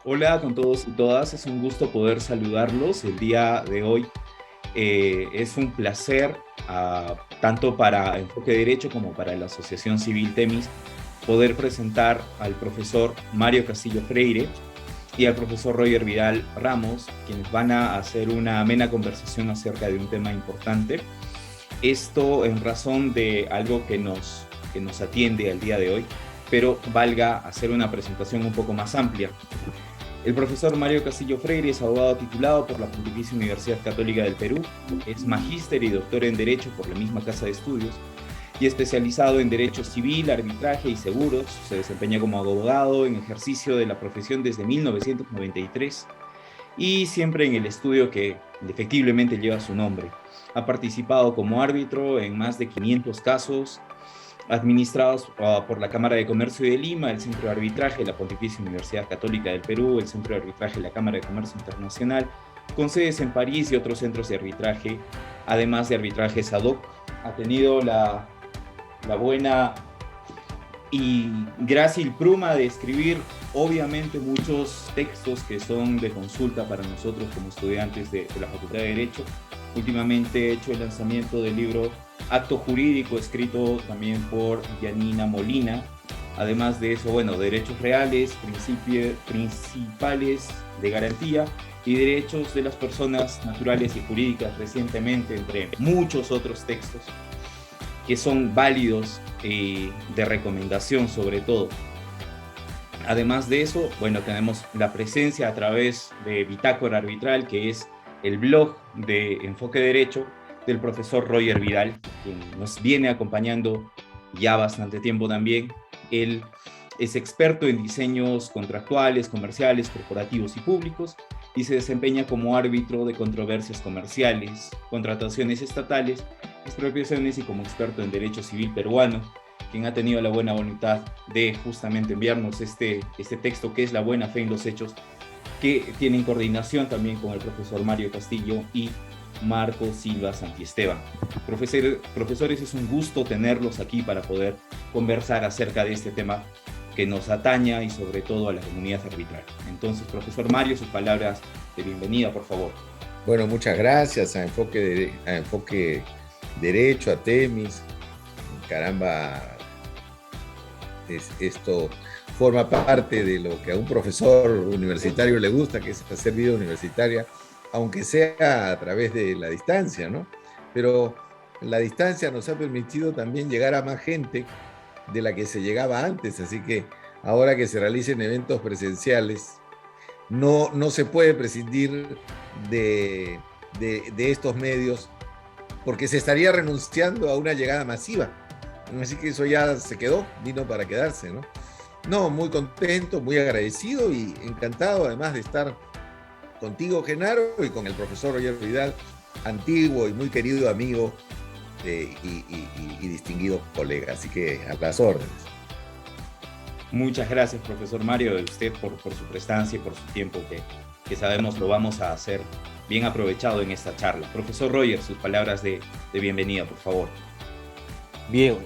Hola con todos y todas, es un gusto poder saludarlos el día de hoy. Es un placer, tanto para Enfoque Derecho como para la Asociación Civil Temis, poder presentar al profesor Mario Castillo Freire y al profesor Roger Vidal Ramos, quienes van a hacer una amena conversación acerca de un tema importante. Esto en razón de algo que nos atiende al día de hoy, pero valga hacer una presentación un poco más amplia. El profesor Mario Castillo Freire es abogado titulado por la Pontificia Universidad Católica del Perú, es magíster y doctor en Derecho por la misma Casa de Estudios y especializado en Derecho Civil, Arbitraje y Seguros. Se desempeña como abogado en ejercicio de la profesión desde 1993 y siempre en el estudio que efectivamente lleva su nombre. Ha participado como árbitro en más de 500 casos administrados por la Cámara de Comercio de Lima, el Centro de Arbitraje de la Pontificia Universidad Católica del Perú, el Centro de Arbitraje de la Cámara de Comercio Internacional, con sedes en París y otros centros de arbitraje, además de arbitrajes ad hoc. Ha tenido la buena y grácil pluma de escribir, obviamente, muchos textos que son de consulta para nosotros como estudiantes de la Facultad de Derecho. Últimamente he hecho el lanzamiento del libro Acto Jurídico, escrito también por Yanina Molina. Además de eso, bueno, derechos reales, principales de garantía y derechos de las personas naturales y jurídicas recientemente, entre muchos otros textos que son válidos, de recomendación sobre todo. Además de eso, bueno, tenemos la presencia a través de Bitácora Arbitral, que es el blog de Enfoque Derecho del profesor Roger Vidal, quien nos viene acompañando ya bastante tiempo también. Él es experto en diseños contractuales, comerciales, corporativos y públicos y se desempeña como árbitro de controversias comerciales, contrataciones estatales, expropiaciones y como experto en derecho civil peruano, quien ha tenido la buena voluntad de justamente enviarnos este texto que es La buena fe en los hechos, que tiene en coordinación también con el profesor Mario Castillo y Marco Silva Santiesteban. Profesores, es un gusto tenerlos aquí para poder conversar acerca de este tema que nos ataña y sobre todo a la comunidad arbitral. Entonces, profesor Mario, sus palabras de bienvenida, por favor. Bueno, muchas gracias a Enfoque Derecho, a Temis. Caramba, esto forma parte de lo que a un profesor universitario le gusta, que es hacer vida universitaria, aunque sea a través de la distancia, ¿no? Pero la distancia nos ha permitido también llegar a más gente de la que se llegaba antes, así que ahora que se realicen eventos presenciales, no se puede prescindir de estos medios porque se estaría renunciando a una llegada masiva. Así que eso ya se quedó, vino para quedarse, ¿no? No, muy contento, muy agradecido y encantado además de estar contigo, Genaro, y con el profesor Roger Vidal, antiguo y muy querido amigo y distinguido colega. Así que a las órdenes. Muchas gracias, profesor Mario, de usted por su prestancia y por su tiempo, que sabemos lo vamos a hacer bien aprovechado en esta charla. Profesor Roger, sus palabras de bienvenida, por favor. Bien,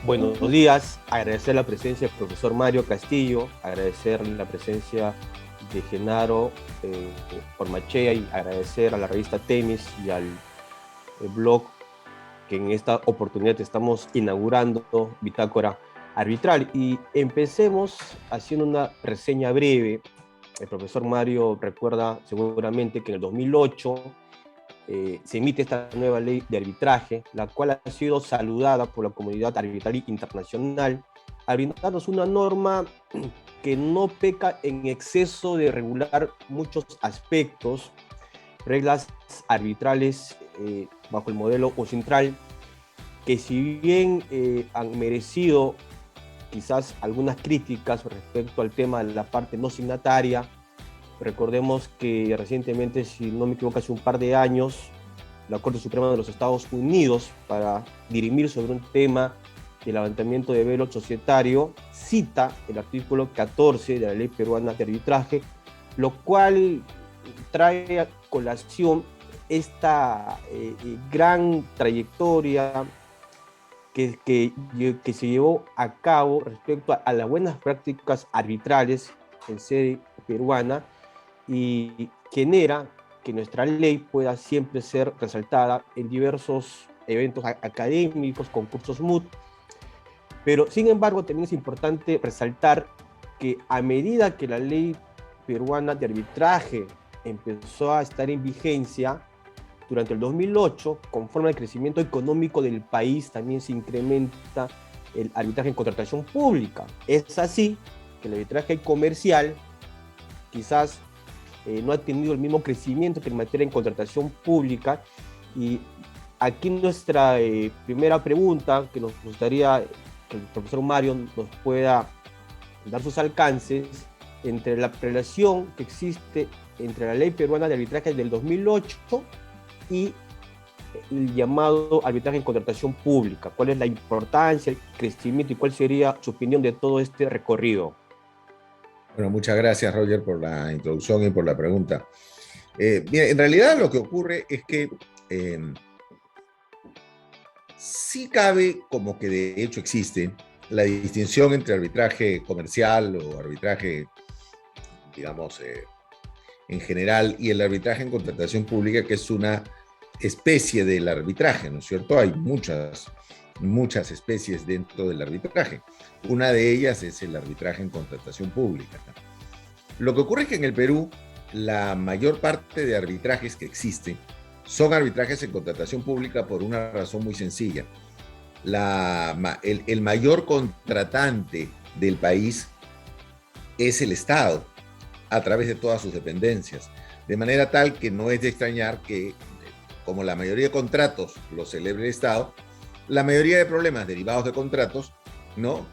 buenos días. Agradecer la presencia del profesor Mario Castillo, agradecer la presencia de Genaro Ormachea y agradecer a la revista Temis y al blog que en esta oportunidad estamos inaugurando, Bitácora Arbitral. Y empecemos haciendo una reseña breve. El profesor Mario recuerda seguramente que en el 2008 se emite esta nueva ley de arbitraje, la cual ha sido saludada por la comunidad arbitral internacional, al brindarnos una norma que no peca en exceso de regular muchos aspectos, reglas arbitrales bajo el modelo ocentral, que si bien han merecido quizás algunas críticas respecto al tema de la parte no signataria. Recordemos que recientemente, si no me equivoco, hace un par de años, la Corte Suprema de los Estados Unidos, para dirimir sobre un tema de levantamiento de velo societario, cita el artículo 14 de la Ley Peruana de Arbitraje, lo cual trae a colación esta gran trayectoria que se llevó a cabo respecto a las buenas prácticas arbitrales en sede peruana, y genera que nuestra ley pueda siempre ser resaltada en diversos eventos académicos, concursos MUT, pero sin embargo también es importante resaltar que a medida que la ley peruana de arbitraje empezó a estar en vigencia, durante el 2008, conforme al crecimiento económico del país, también se incrementa el arbitraje en contratación pública. Es así que el arbitraje comercial quizás no ha tenido el mismo crecimiento que en materia en contratación pública, y aquí nuestra primera pregunta, que nos gustaría que el profesor Mario nos pueda dar sus alcances entre la relación que existe entre la ley peruana de arbitraje del 2008 y el llamado arbitraje en contratación pública. ¿Cuál es la importancia, el crecimiento y cuál sería su opinión de todo este recorrido? Bueno, muchas gracias, Roger, por la introducción y por la pregunta. Bien, en realidad lo que ocurre es que sí cabe, como que de hecho existe, la distinción entre arbitraje comercial o arbitraje, digamos, en general, y el arbitraje en contratación pública, que es una especie del arbitraje, ¿no es cierto? Hay muchas especies dentro del arbitraje. Una de ellas es el arbitraje en contratación pública. Lo que ocurre es que en el Perú, la mayor parte de arbitrajes que existen son arbitrajes en contratación pública por una razón muy sencilla. El mayor contratante del país es el Estado, a través de todas sus dependencias, de manera tal que no es de extrañar que, como la mayoría de contratos los celebra el Estado, la mayoría de problemas derivados de contratos, ¿no?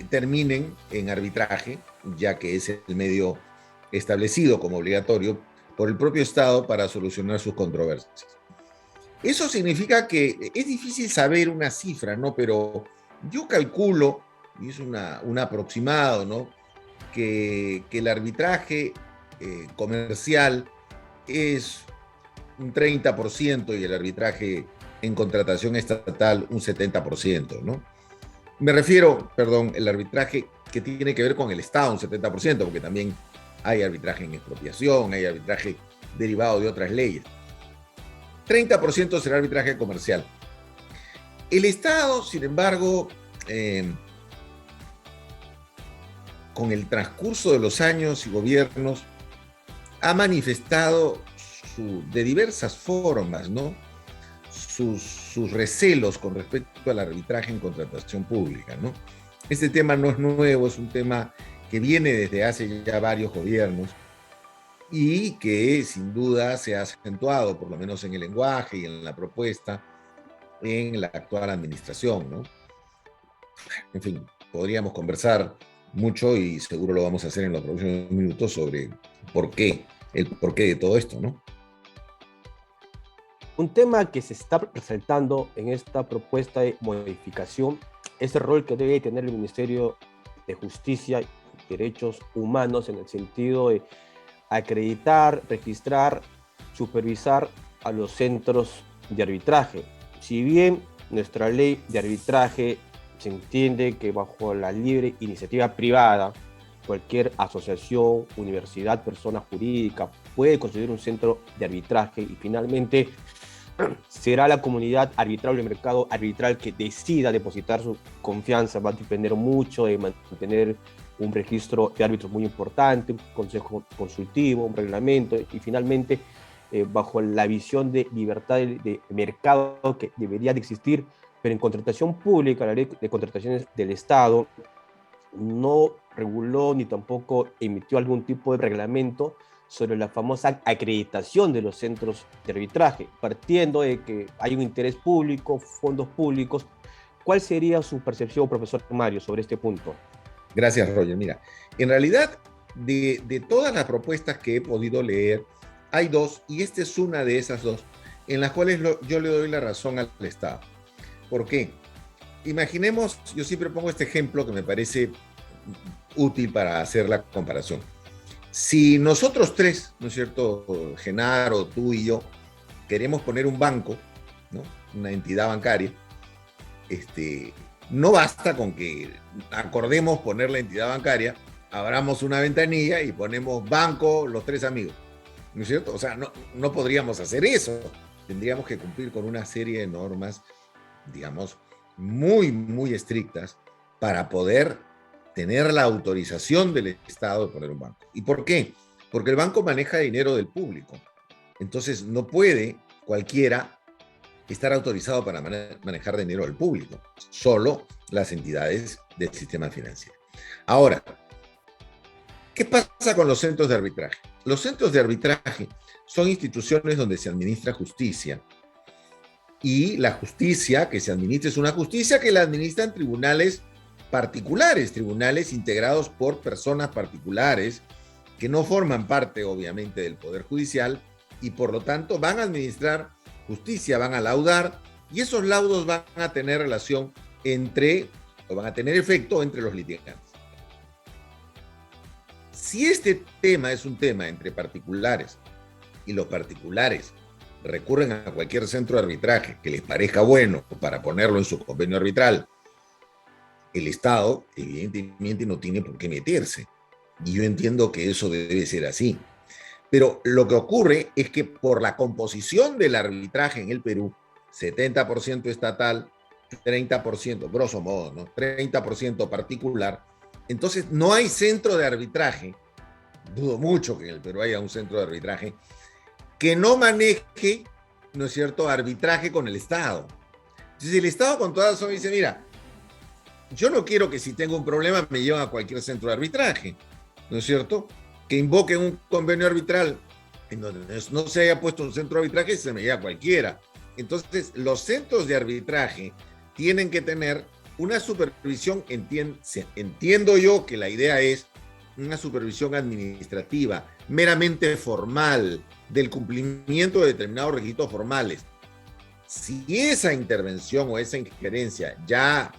Terminen en arbitraje, ya que es el medio establecido como obligatorio por el propio Estado para solucionar sus controversias. Eso significa que es difícil saber una cifra, ¿no? Pero yo calculo, y es un aproximado, ¿no?, que el arbitraje comercial es un 30% y el arbitraje en contratación estatal un 70%, ¿no? Me refiero, perdón, el arbitraje que tiene que ver con el Estado, un 70%, porque también hay arbitraje en expropiación, hay arbitraje derivado de otras leyes. 30% será arbitraje comercial. El Estado, sin embargo, con el transcurso de los años y gobiernos, ha manifestado de diversas formas, ¿no?, sus recelos con respecto al arbitraje en contratación pública, ¿no? Este tema no es nuevo, es un tema que viene desde hace ya varios gobiernos y que sin duda se ha acentuado, por lo menos en el lenguaje y en la propuesta, en la actual administración, ¿no? En fin, podríamos conversar mucho y seguro lo vamos a hacer en los próximos minutos sobre el porqué de todo esto, ¿no? Un tema que se está resaltando en esta propuesta de modificación es el rol que debe tener el Ministerio de Justicia y Derechos Humanos en el sentido de acreditar, registrar, supervisar a los centros de arbitraje. Si bien nuestra ley de arbitraje se entiende que bajo la libre iniciativa privada, cualquier asociación, universidad, persona jurídica puede constituir un centro de arbitraje y finalmente será la comunidad arbitral o el mercado arbitral que decida depositar su confianza. Va a depender mucho de mantener un registro de árbitros muy importante, un consejo consultivo, un reglamento y finalmente bajo la visión de libertad de mercado que debería de existir, pero en contratación pública, la ley de contrataciones del Estado no reguló ni tampoco emitió algún tipo de reglamento sobre la famosa acreditación de los centros de arbitraje, partiendo de que hay un interés público, fondos públicos. ¿Cuál sería su percepción, profesor Mario, sobre este punto? Gracias, Roger. Mira, en realidad, de todas las propuestas que he podido leer, hay dos, y esta es una de esas dos, en las cuales yo le doy la razón al Estado. ¿Por qué? Imaginemos, yo siempre pongo este ejemplo que me parece útil para hacer la comparación. Si nosotros tres, ¿no es cierto?, Genaro, tú y yo, queremos poner un banco, ¿no?, una entidad bancaria, no basta con que acordemos poner la entidad bancaria, abramos una ventanilla y ponemos banco los tres amigos. ¿no es cierto? O sea, no podríamos hacer eso. Tendríamos que cumplir con una serie de normas, digamos, muy, muy estrictas para poder tener la autorización del Estado de poner un banco. ¿Y por qué? Porque el banco maneja dinero del público. Entonces, no puede cualquiera estar autorizado para manejar dinero del público, solo las entidades del sistema financiero. Ahora, ¿qué pasa con los centros de arbitraje? Los centros de arbitraje son instituciones donde se administra justicia. Y la justicia que se administra es una justicia que la administran tribunales particulares, tribunales integrados por personas particulares que no forman parte, obviamente, del Poder Judicial y por lo tanto van a administrar justicia, van a laudar y esos laudos van a tener relación van a tener efecto entre los litigantes. Si este tema es un tema entre particulares y los particulares recurren a cualquier centro de arbitraje que les parezca bueno para ponerlo en su convenio arbitral, el Estado evidentemente no tiene por qué meterse. Y yo entiendo que eso debe ser así. Pero lo que ocurre es que por la composición del arbitraje en el Perú, 70% estatal, 30%, grosso modo, ¿no? 30% particular, entonces no hay centro de arbitraje, dudo mucho que en el Perú haya un centro de arbitraje, que no maneje, ¿no es cierto?, arbitraje con el Estado. Entonces el Estado con toda razón dice, mira, yo no quiero que si tengo un problema me lleven a cualquier centro de arbitraje, ¿no es cierto?, que invoquen un convenio arbitral en donde no se haya puesto un centro de arbitraje y se me lleva a cualquiera. Entonces, los centros de arbitraje tienen que tener una supervisión, entiendo yo que la idea es una supervisión administrativa, meramente formal, del cumplimiento de determinados requisitos formales. Si esa intervención o esa injerencia ya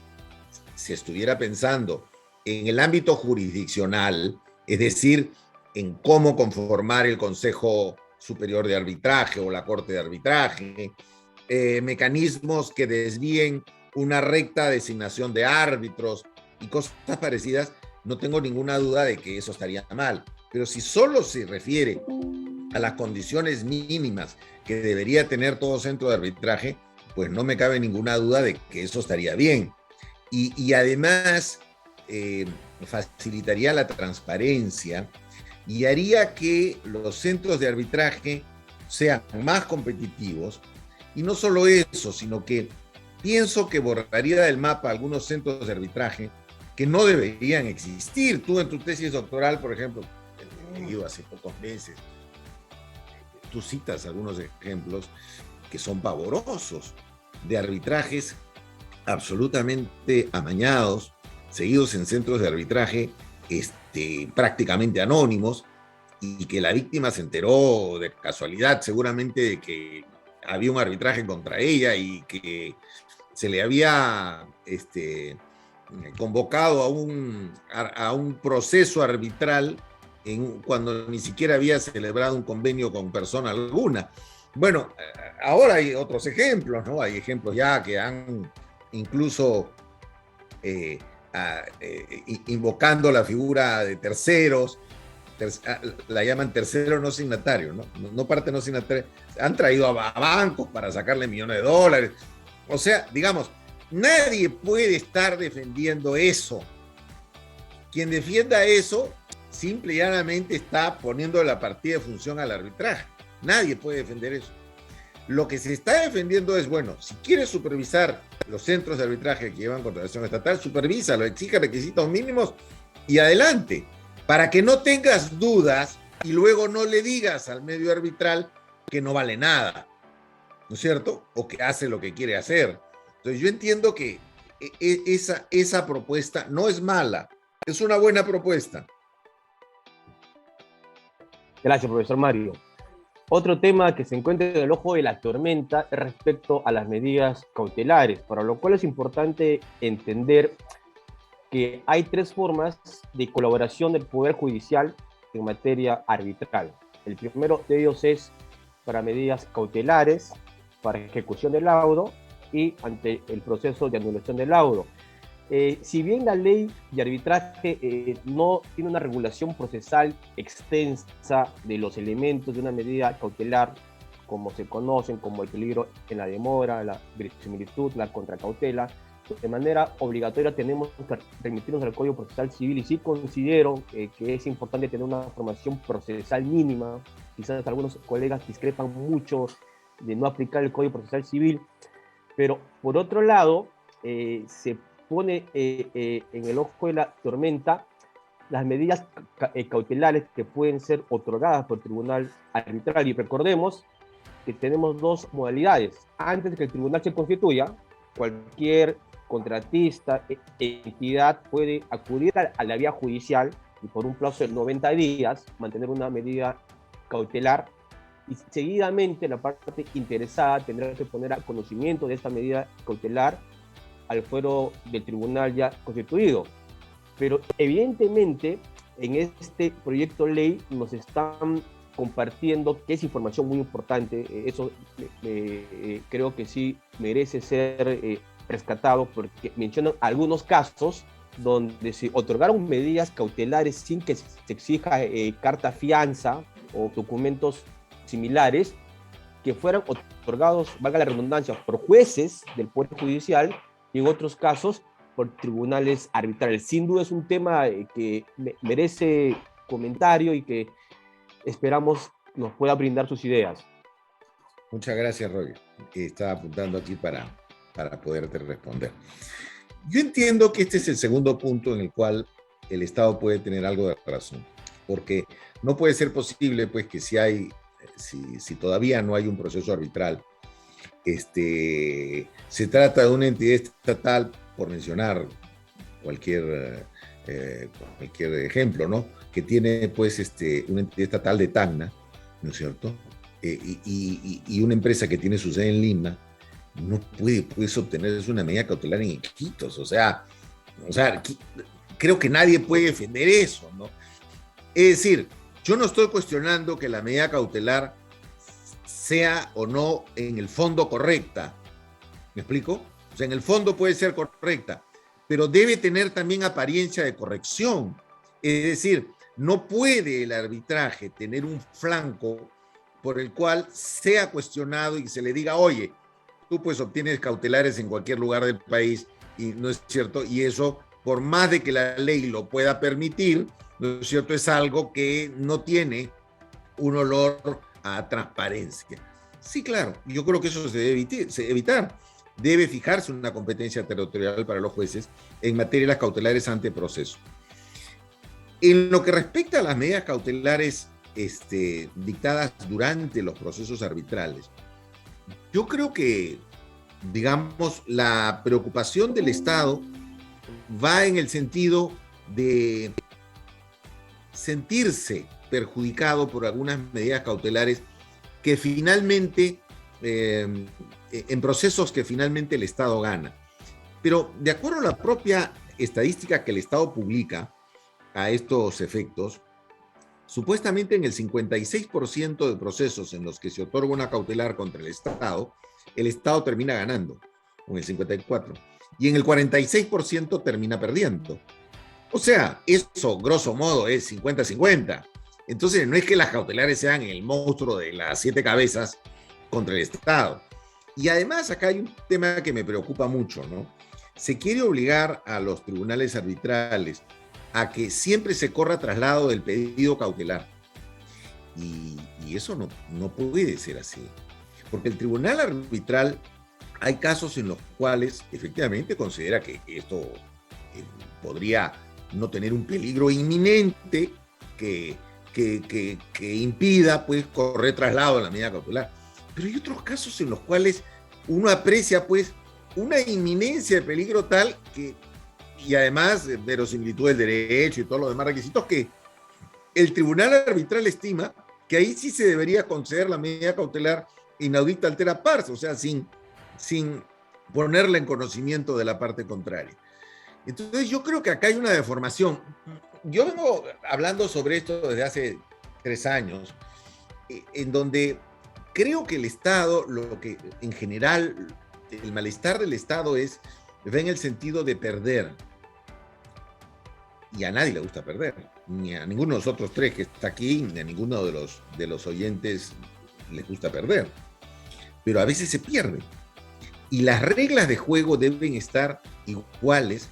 se estuviera pensando en el ámbito jurisdiccional, es decir, en cómo conformar el Consejo Superior de Arbitraje o la Corte de Arbitraje, mecanismos que desvíen una recta designación de árbitros y cosas parecidas, no tengo ninguna duda de que eso estaría mal. Pero si solo se refiere a las condiciones mínimas que debería tener todo centro de arbitraje, pues no me cabe ninguna duda de que eso estaría bien. Y además facilitaría la transparencia y haría que los centros de arbitraje sean más competitivos. Y no solo eso, sino que pienso que borraría del mapa algunos centros de arbitraje que no deberían existir. Tú en tu tesis doctoral, por ejemplo, he leído hace pocos meses, tú citas algunos ejemplos que son pavorosos de arbitrajes absolutamente amañados, seguidos en centros de arbitraje prácticamente anónimos, y que la víctima se enteró de casualidad seguramente de que había un arbitraje contra ella y que se le había convocado a un proceso arbitral cuando ni siquiera había celebrado un convenio con persona alguna. Bueno, ahora hay otros ejemplos, ¿no? Hay ejemplos ya que han incluso invocando la figura de terceros, la llaman tercero no signatario, no parte no signatario, han traído a bancos para sacarle millones de dólares. O sea, digamos, nadie puede estar defendiendo eso. Quien defienda eso, simple y llanamente está poniendo la partida de función al arbitraje. Nadie puede defender eso. Lo que se está defendiendo es, bueno, si quieres supervisar los centros de arbitraje que llevan contratación estatal, supervísalo, exige requisitos mínimos y adelante, para que no tengas dudas y luego no le digas al medio arbitral que no vale nada, ¿no es cierto? O que hace lo que quiere hacer. Entonces yo entiendo que esa propuesta no es mala, es una buena propuesta. Gracias, profesor Mario. Otro tema que se encuentra en el ojo de la tormenta es respecto a las medidas cautelares, para lo cual es importante entender que hay tres formas de colaboración del Poder Judicial en materia arbitral. El primero de ellos es para medidas cautelares, para ejecución del laudo y ante el proceso de anulación del laudo. Si bien la ley de arbitraje no tiene una regulación procesal extensa de los elementos de una medida cautelar, como se conocen, como el peligro en la demora, la verisimilitud, la contracautela, de manera obligatoria tenemos que remitirnos al Código Procesal Civil, y sí considero que es importante tener una formación procesal mínima. Quizás algunos colegas discrepan mucho de no aplicar el Código Procesal Civil, pero por otro lado, se pone en el ojo de la tormenta las medidas cautelares que pueden ser otorgadas por el tribunal arbitral. Y recordemos que tenemos dos modalidades. Antes de que el tribunal se constituya, cualquier contratista, entidad puede acudir a la vía judicial y por un plazo de 90 días mantener una medida cautelar, y seguidamente la parte interesada tendrá que poner a conocimiento de esta medida cautelar al fuero del tribunal ya constituido. Pero evidentemente en este proyecto de ley nos están compartiendo, que es información muy importante, eso creo que sí merece ser rescatado, porque mencionan algunos casos donde se otorgaron medidas cautelares sin que se exija carta fianza o documentos similares, que fueran otorgados, valga la redundancia, por jueces del Poder Judicial, y en otros casos por tribunales arbitrales. Sin duda es un tema que merece comentario y que esperamos nos pueda brindar sus ideas. Muchas gracias, Roger. Estaba apuntando aquí para poderte responder. Yo entiendo que este es el segundo punto en el cual el Estado puede tener algo de razón, porque no puede ser posible, pues, que si todavía no hay un proceso arbitral, se trata de una entidad estatal, por mencionar cualquier ejemplo, ¿no? Que tiene, pues, una entidad estatal de Tacna, ¿no es cierto? Y una empresa que tiene su sede en Lima, no puede, pues, obtener una medida cautelar en Iquitos. O sea, creo que nadie puede defender eso, ¿no? Es decir, yo no estoy cuestionando que la medida cautelar sea o no en el fondo correcta. ¿Me explico? O sea, en el fondo puede ser correcta, pero debe tener también apariencia de corrección. Es decir, no puede el arbitraje tener un flanco por el cual sea cuestionado y se le diga, oye, tú pues obtienes cautelares en cualquier lugar del país, y no es cierto, y eso, por más de que la ley lo pueda permitir, no es cierto, es algo que no tiene un olor a transparencia. Sí, claro, yo creo que eso se debe evitar. Debe fijarse una competencia territorial para los jueces en materia de las cautelares ante proceso. En lo que respecta a las medidas cautelares dictadas durante los procesos arbitrales, yo creo que, digamos, la preocupación del Estado va en el sentido de sentirse perjudicado por algunas medidas cautelares que finalmente, en procesos que finalmente el Estado gana. Pero de acuerdo a la propia estadística que el Estado publica a estos efectos, supuestamente en el 56% de procesos en los que se otorga una cautelar contra el Estado termina ganando, con el 54%, y en el 46% termina perdiendo. O sea, eso, grosso modo, es 50-50. Entonces, no es que las cautelares sean el monstruo de las 7 cabezas contra el Estado. Y además, acá hay un tema que me preocupa mucho, ¿no? Se quiere obligar a los tribunales arbitrales a que siempre se corra traslado del pedido cautelar. Y eso no puede ser así. Porque el tribunal arbitral, hay casos en los cuales efectivamente considera que esto podría no tener un peligro inminente que impida, pues, correr traslado a la medida cautelar. Pero hay otros casos en los cuales uno aprecia, pues, una inminencia de peligro tal que, y además verosimilitud del derecho y todos los demás requisitos, que el tribunal arbitral estima que ahí sí se debería conceder la medida cautelar inaudita altera pars, o sea, sin ponerla en conocimiento de la parte contraria. Entonces yo creo que acá hay una deformación. Yo vengo hablando sobre esto desde hace 3 años, en donde creo que el Estado, lo que en general, el malestar del Estado es ve en el sentido de perder. Y a nadie le gusta perder, ni a ninguno de los otros tres que está aquí, ni a ninguno de los oyentes les gusta perder. Pero a veces se pierde. Y las reglas de juego deben estar iguales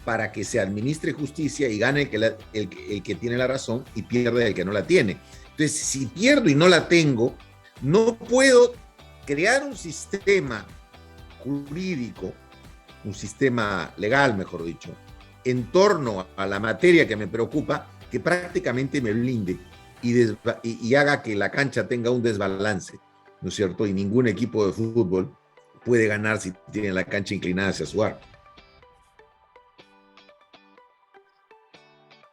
para que se administre justicia y gane el que tiene la razón y pierde el que no la tiene. Entonces, si pierdo y no la tengo, no puedo crear un sistema jurídico, un sistema legal, mejor dicho, en torno a la materia que me preocupa, que prácticamente me blinde y haga que la cancha tenga un desbalance, ¿no es cierto? Y ningún equipo de fútbol puede ganar si tiene la cancha inclinada hacia su arco.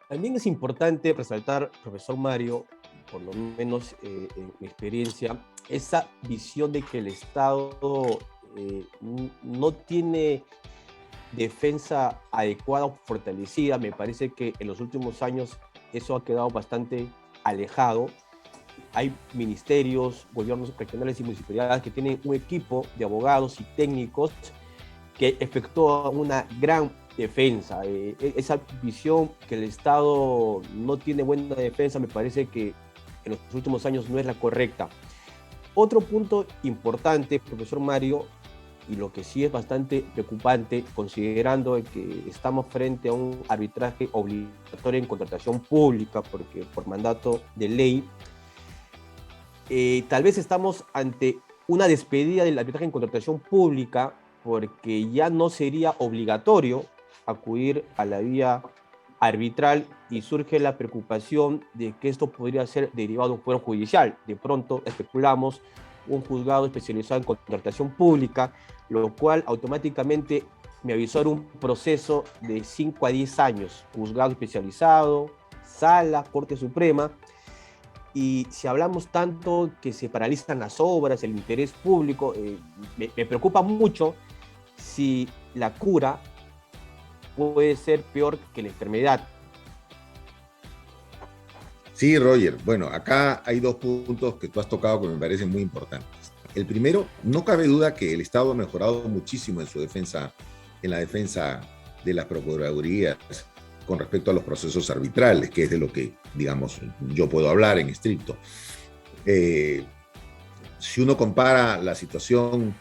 También es importante resaltar, profesor Mario, por lo menos en mi experiencia, esa visión de que el Estado no tiene defensa adecuada o fortalecida. Me parece que en los últimos años eso ha quedado bastante alejado. Hay ministerios, gobiernos regionales y municipalidades que tienen un equipo de abogados y técnicos que efectúan una gran defensa. Esa visión que el Estado no tiene buena defensa me parece que en los últimos años no es la correcta. Otro punto importante, profesor Mario, y lo que sí es bastante preocupante, considerando que estamos frente a un arbitraje obligatorio en contratación pública, porque por mandato de ley, tal vez estamos ante una despedida del arbitraje en contratación pública, porque ya no sería obligatorio acudir a la vía arbitral y surge la preocupación de que esto podría ser derivado de un fuero judicial. De pronto especulamos un juzgado especializado en contratación pública, lo cual automáticamente me avisó un proceso de 5 a 10 años, juzgado especializado, sala, Corte Suprema. Y si hablamos tanto que se paralizan las obras, el interés público, me preocupa mucho si la cura puede ser peor que la enfermedad. Sí, Roger. Bueno, acá hay dos puntos que tú has tocado que me parecen muy importantes. El primero, no cabe duda que el Estado ha mejorado muchísimo en su defensa, en la defensa de las procuradurías con respecto a los procesos arbitrales, que es de lo que, digamos, yo puedo hablar en estricto. Si uno compara la situación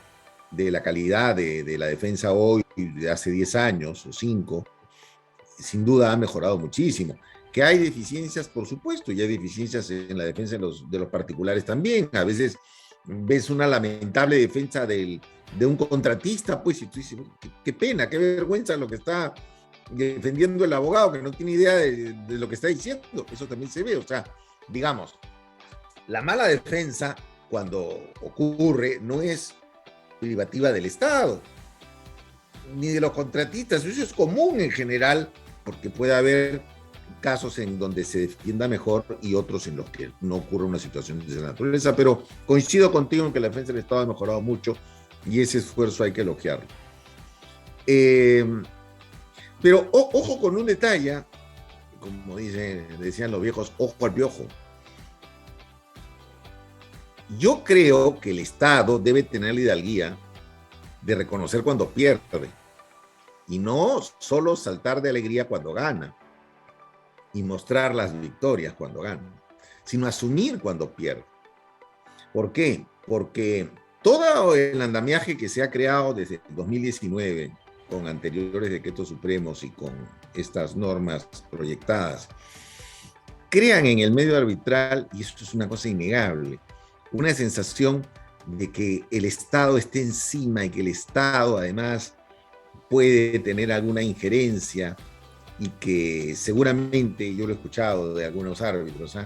de la calidad de la defensa hoy de hace 10 años o 5, sin duda ha mejorado muchísimo. Que hay deficiencias, por supuesto, y hay deficiencias en la defensa de los particulares también. A veces ves una lamentable defensa de un contratista, pues, y tú dices, qué pena, qué vergüenza lo que está defendiendo el abogado, que no tiene idea de lo que está diciendo. Eso también se ve. O sea, digamos, la mala defensa, cuando ocurre, no es privativa del Estado, ni de los contratistas. Eso es común en general, porque puede haber casos en donde se defienda mejor y otros en los que no ocurre una situación de esa naturaleza, pero coincido contigo en que la defensa del Estado ha mejorado mucho y ese esfuerzo hay que elogiarlo. Pero ojo con un detalle, como decían los viejos, ojo al piojo. Yo creo que el Estado debe tener la hidalguía de reconocer cuando pierde y no solo saltar de alegría cuando gana y mostrar las victorias cuando gana, sino asumir cuando pierde. ¿Por qué? Porque todo el andamiaje que se ha creado desde 2019 con anteriores decretos supremos y con estas normas proyectadas, crean en el medio arbitral, y esto es una cosa innegable, una sensación de que el Estado esté encima y que el Estado además puede tener alguna injerencia y que seguramente, yo lo he escuchado de algunos árbitros,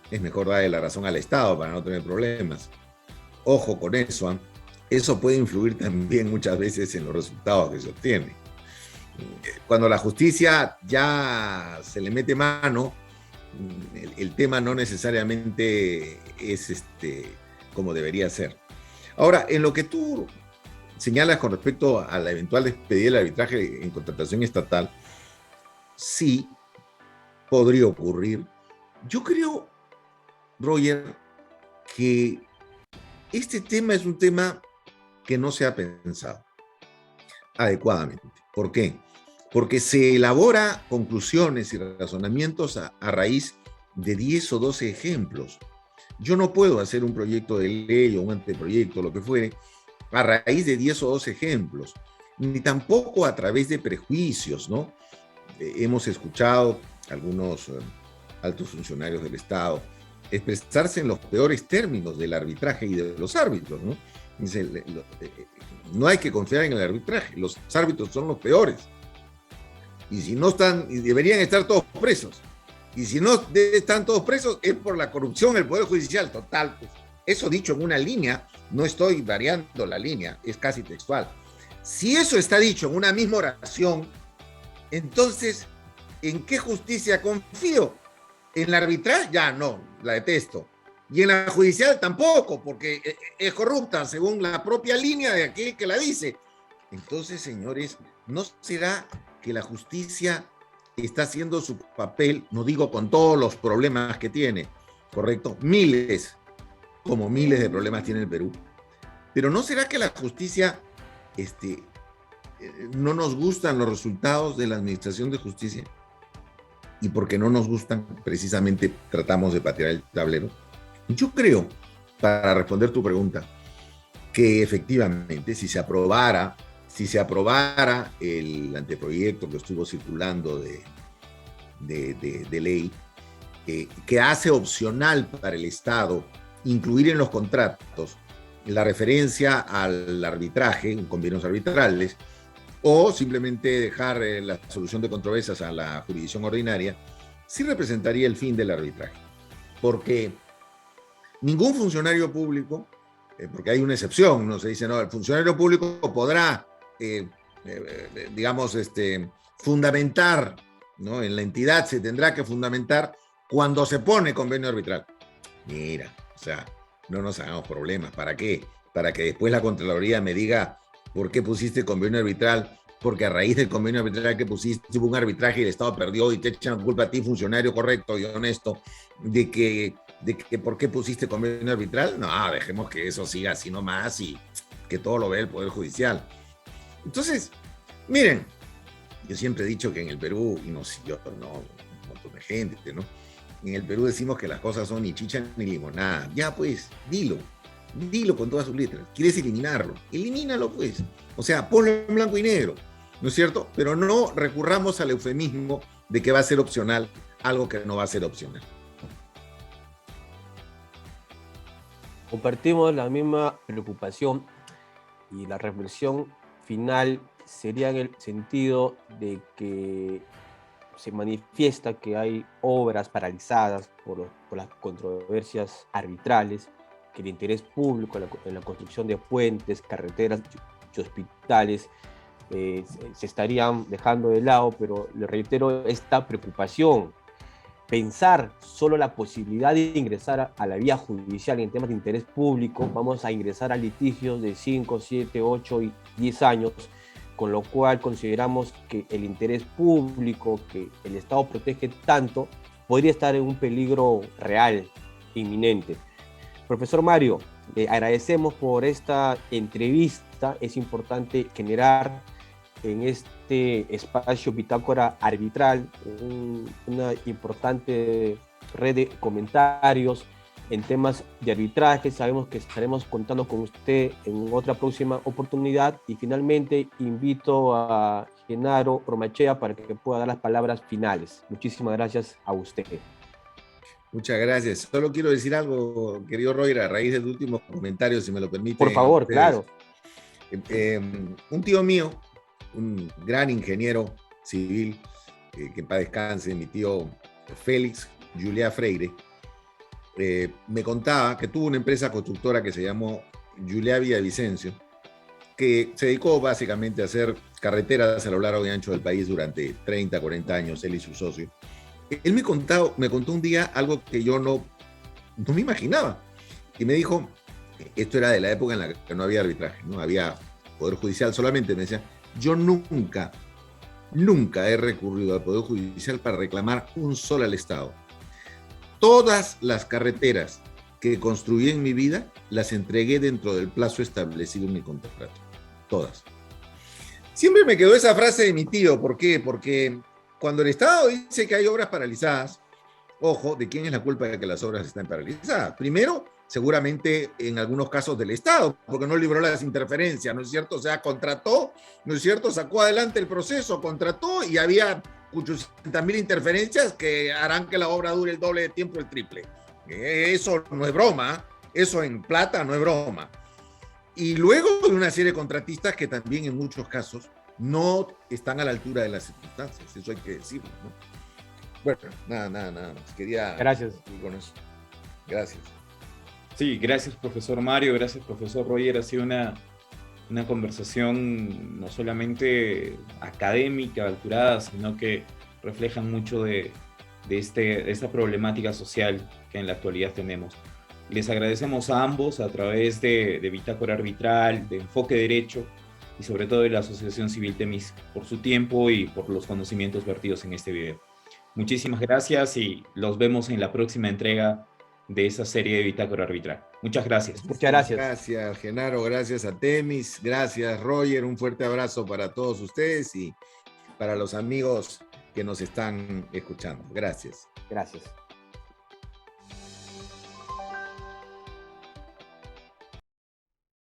es mejor darle la razón al Estado para no tener problemas. Ojo con eso, eso puede influir también muchas veces en los resultados que se obtienen. Cuando la justicia ya se le mete mano, el tema no necesariamente es como debería ser. Ahora, en lo que tú señalas con respecto a la eventual despedida del arbitraje en contratación estatal, sí podría ocurrir. Yo creo, Roger, que este tema es un tema que no se ha pensado. adecuadamente. ¿Por qué? Porque se elabora conclusiones y razonamientos a raíz de 10 o 12 ejemplos. Yo no puedo hacer un proyecto de ley o un anteproyecto, lo que fuere, a raíz de 10 o 12 ejemplos, ni tampoco a través de prejuicios, ¿no? Hemos escuchado algunos altos funcionarios del Estado expresarse en los peores términos del arbitraje y de los árbitros, ¿no? Dice, no hay que confiar en el arbitraje, los árbitros son los peores. Y si no están, deberían estar todos presos. Y si no están todos presos, es por la corrupción del Poder Judicial. Total, pues, eso dicho en una línea, no estoy variando la línea, es casi textual. Si eso está dicho en una misma oración, entonces, ¿en qué justicia confío? ¿En la arbitral? Ya no, la detesto. Y en la judicial tampoco, porque es corrupta según la propia línea de aquel que la dice. Entonces, señores, ¿no será que la justicia está haciendo su papel, no digo con todos los problemas que tiene, correcto? Miles, como miles de problemas tiene el Perú. Pero ¿no será que la justicia, no nos gustan los resultados de la administración de justicia? Y porque no nos gustan, precisamente tratamos de patear el tablero. Yo creo, para responder tu pregunta, que efectivamente si se aprobara el anteproyecto que estuvo circulando de ley, que hace opcional para el Estado incluir en los contratos la referencia al arbitraje, en convenios arbitrales, o simplemente dejar la solución de controversias a la jurisdicción ordinaria, sí representaría el fin del arbitraje. Porque ningún funcionario público, porque hay una excepción, no se dice, no, el funcionario público podrá, digamos, fundamentar, ¿no? En la entidad se tendrá que fundamentar cuando se pone convenio arbitral. Mira, o sea, no nos hagamos problemas. ¿Para qué? Para que después la Contraloría me diga por qué pusiste convenio arbitral, porque a raíz del convenio arbitral que pusiste hubo un arbitraje y el Estado perdió y te echan culpa a ti, funcionario correcto y honesto, de que por qué pusiste convenio arbitral. No, dejemos que eso siga así nomás y que todo lo vea el Poder Judicial. Entonces, miren, yo siempre he dicho que en el Perú, y no sé, yo no, un montón de gente, ¿no? En el Perú decimos que las cosas son ni chicha ni limonada. Ya pues, dilo con todas sus letras. ¿Quieres eliminarlo? Elimínalo pues. O sea, ponlo en blanco y negro, ¿no es cierto? Pero no recurramos al eufemismo de que va a ser opcional algo que no va a ser opcional. Compartimos la misma preocupación y la reflexión final sería en el sentido de que se manifiesta que hay obras paralizadas por las controversias arbitrales, que el interés público en la construcción de puentes, carreteras y hospitales se estarían dejando de lado, pero le reitero esta preocupación. Pensar solo la posibilidad de ingresar a la vía judicial en temas de interés público, vamos a ingresar a litigios de 5, 7, 8 y 10 años, con lo cual consideramos que el interés público que el Estado protege tanto podría estar en un peligro real, inminente. Profesor Mario, agradecemos por esta entrevista. Es importante generar en este espacio Bitácora Arbitral una importante red de comentarios en temas de arbitraje. Sabemos que estaremos contando con usted en otra próxima oportunidad. Y finalmente invito a Genaro Ormachea para que pueda dar las palabras finales. Muchísimas gracias a usted. Muchas gracias. Solo quiero decir algo, querido Roger, a raíz del último comentario, si me lo permite. Por favor, ustedes. Claro. Un tío mío, un gran ingeniero civil, que en paz descanse, mi tío Félix Juliá Freire, me contaba que tuvo una empresa constructora que se llamó Juliá Villavicencio, que se dedicó básicamente a hacer carreteras a lo largo y ancho del país durante 30, 40 años, él y su socio. Él me contó un día algo que yo no me imaginaba. Y me dijo, esto era de la época en la que no había arbitraje, no había Poder Judicial solamente. Me decía, yo nunca he recurrido al Poder Judicial para reclamar un sol al Estado. Todas las carreteras que construí en mi vida las entregué dentro del plazo establecido en mi contrato. Todas. Siempre me quedó esa frase de mi tío. ¿Por qué? Porque cuando el Estado dice que hay obras paralizadas, ojo, ¿de quién es la culpa de que las obras estén paralizadas? Primero, seguramente en algunos casos del Estado, porque no libró las interferencias, ¿no es cierto? O sea, contrató, ¿no es cierto? Sacó adelante el proceso, contrató y había 800.000 interferencias que harán que la obra dure el doble de tiempo, el triple. Eso no es broma, eso en plata no es broma. Y luego hay una serie de contratistas que también en muchos casos no están a la altura de las circunstancias, eso hay que decirlo, ¿no? Bueno, nada más. Quería Gracias. ir con eso. Gracias. Sí, gracias, profesor Mario, gracias, profesor Roger. Ha sido una conversación no solamente académica, alturada, sino que refleja mucho de esta problemática social que en la actualidad tenemos. Les agradecemos a ambos a través de Bitácora Arbitral, de Enfoque Derecho y sobre todo de la Asociación Civil Temis por su tiempo y por los conocimientos vertidos en este video. Muchísimas gracias y los vemos en la próxima entrega de esa serie de Bitácora Arbitral. Muchas gracias. Muchas gracias. Gracias, Genaro. Gracias a Temis. Gracias, Roger. Un fuerte abrazo para todos ustedes y para los amigos que nos están escuchando. Gracias. Gracias.